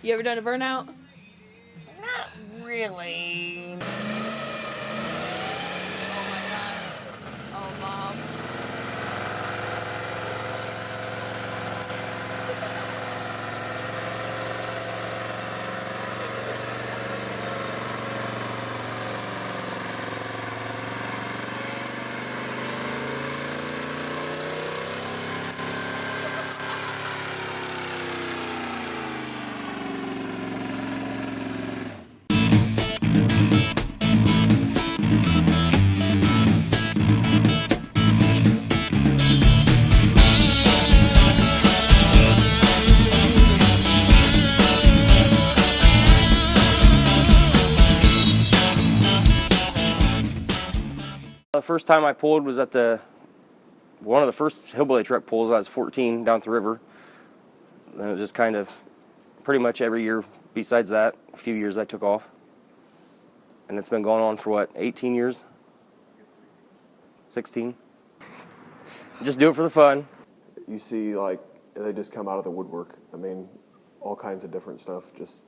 You ever done a burnout? Not really. Oh my god. Oh, Mom. The first time I pulled was at one of the first hillbilly truck pulls. I was 14 down at the river. And it was just kind of pretty much every year besides that, a few years I took off. And it's been going on for what, 18 years? 16? Just do it for the fun. You see, like, they just come out of the woodwork. I mean, all kinds of different stuff, just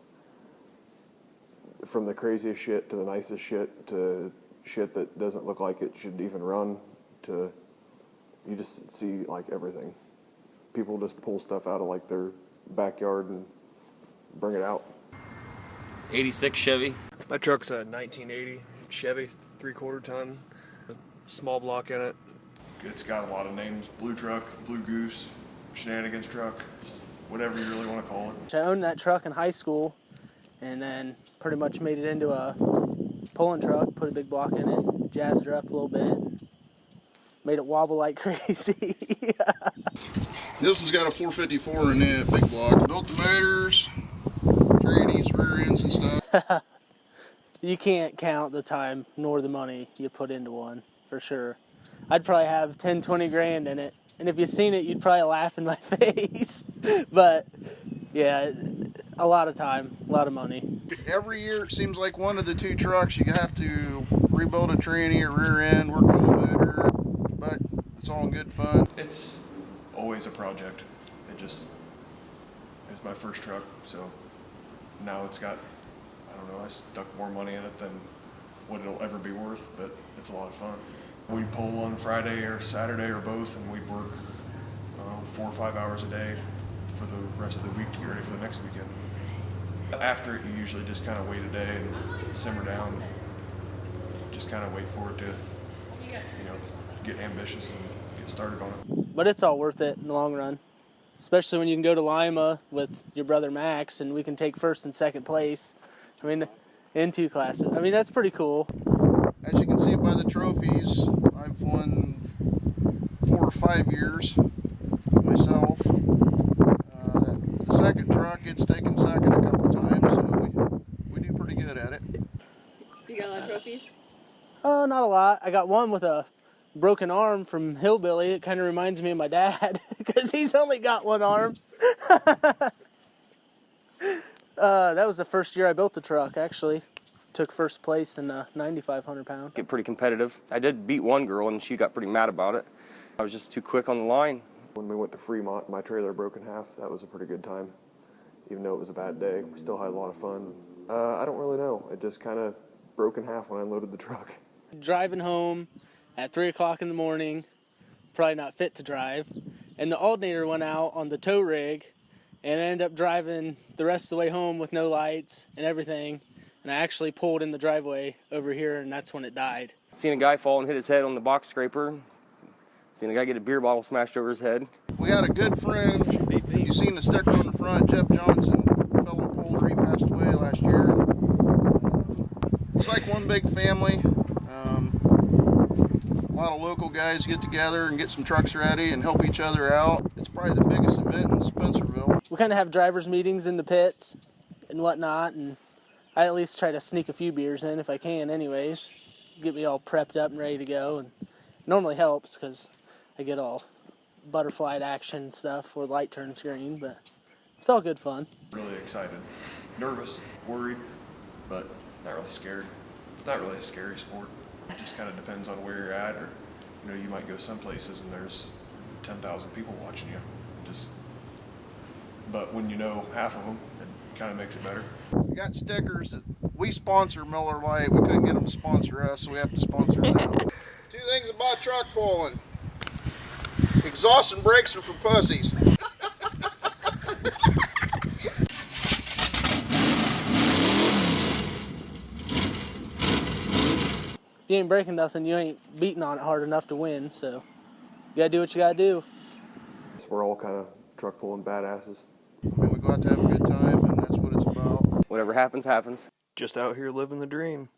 from the craziest shit to the nicest shit to shit that doesn't look like it should even run to, you just see, like, everything. People just pull stuff out of, like, their backyard and bring it out. 86 Chevy. My truck's a 1980 Chevy 3/4 ton, small block in it. It's got a lot of names: Blue Truck, Blue Goose, Shenanigans Truck, just whatever you really want to call it. I owned that truck in high school and then pretty much made it into a pulling truck, put a big block in it, jazzed her up a little bit, made it wobble like crazy. This has got a 454 in it, big block. Built the motors, trannies, rear ends and stuff. You can't count the time nor the money you put into one, for sure. I'd probably have 10, 20 grand in it. And if you seen it, you'd probably laugh in my face. But, yeah, a lot of time, a lot of money. Every year it seems like one of the two trucks you have to rebuild a tranny or rear end, work on the motor, but it's all in good fun. It's always a project. It's my first truck, so now it's got, I don't know, I stuck more money in it than what it'll ever be worth, but it's a lot of fun. We'd pull on Friday or Saturday or both, and we'd work 4 or 5 hours a day for the rest of the week to get ready for the next weekend. After it, you usually just kind of wait a day and simmer down, just kind of wait for it to, get ambitious and get started on it. But it's all worth it in the long run, especially when you can go to Lima with your brother Max and we can take first and second place. I mean, in 2 classes. I mean, that's pretty cool. As you can see by the trophies, I've won 4 or 5 years myself. The second truck, it's taken second a couple times, so we do pretty good at it. You got a lot of trophies? Oh, not a lot. I got one with a broken arm from Hillbilly. It kind of reminds me of my dad because he's only got one arm. That was the first year I built the truck, actually. Took first place in the 9,500 pound. Get pretty competitive. I did beat one girl and she got pretty mad about it. I was just too quick on the line. When we went to Fremont, my trailer broke in half. That was a pretty good time. Even though it was a bad day, we still had a lot of fun. I don't really know. It just kind of broke in half when I unloaded the truck. Driving home at 3 o'clock in the morning, probably not fit to drive, and the alternator went out on the tow rig, and I ended up driving the rest of the way home with no lights and everything, and I actually pulled in the driveway over here, and that's when it died. Seen a guy fall and hit his head on the box scraper. Seen a guy get a beer bottle smashed over his head. We got a good friend. You've seen the sticker on the front, Jeff Johnson, fellow poulter. He passed away last year. It's like one big family. A lot of local guys get together and get some trucks ready and help each other out. It's probably the biggest event in Spencerville. We kind of have drivers' meetings in the pits and whatnot, and I at least try to sneak a few beers in if I can anyways. Get me all prepped up and ready to go, and it normally helps because I get all butterflied action and stuff where the light turns green, but it's all good fun. Really excited, nervous, worried, but not really scared. It's not really a scary sport. It just kind of depends on where you're at, or you might go some places and there's 10,000 people watching you. But when you know half of them, it kind of makes it better. We got stickers that we sponsor Miller Lite. We couldn't get them to sponsor us, so we have to sponsor them. 2 things about truck pulling. Exhaust and brakes are for pussies. If you ain't breaking nothing, you ain't beating on it hard enough to win, so you gotta do what you gotta do. So we're all kind of truck pulling badasses. I mean, we go out to have a good time, and that's what it's about. Whatever happens, happens. Just out here living the dream.